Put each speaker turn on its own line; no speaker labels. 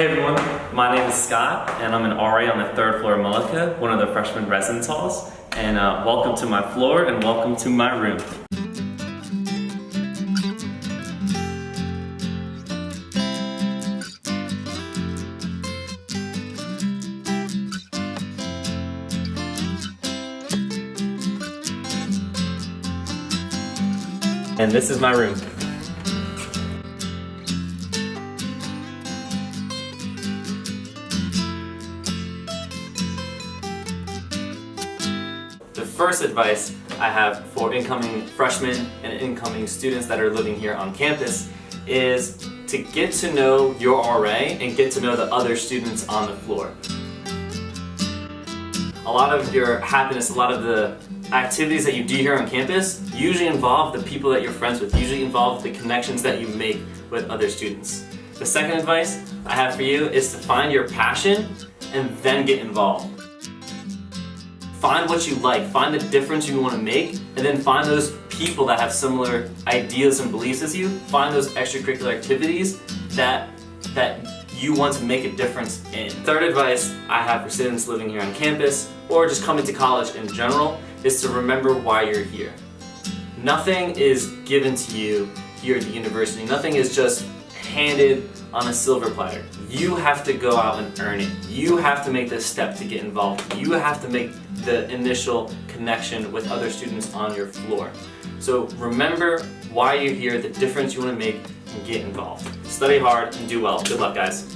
Hey everyone, my name is Scott and I'm an RA on the 3rd floor of Mullica, one of the freshman residence halls. And welcome to my floor and welcome to my room. And this is my room. The first advice I have for incoming freshmen and incoming students that are living here on campus is to get to know your RA and get to know the other students on the floor. A lot of your happiness, a lot of the activities that you do here on campus usually involve the people that you're friends with, usually involve the connections that you make with other students. The second advice I have for you is to find your passion and then get involved. Find what you like, find the difference you want to make, and then find those people that have similar ideas and beliefs as you. Find those extracurricular activities that you want to make a difference in. Third advice I have for students living here on campus, or just coming to college in general, is to remember why you're here. Nothing is given to you here at the university. Nothing is just handed on a silver platter. You have to go out and earn it. You have to make this step to get involved. You have to make the initial connection with other students on your floor. So remember why you're here, the difference you want to make, and get involved. Study hard and do well. Good luck, guys.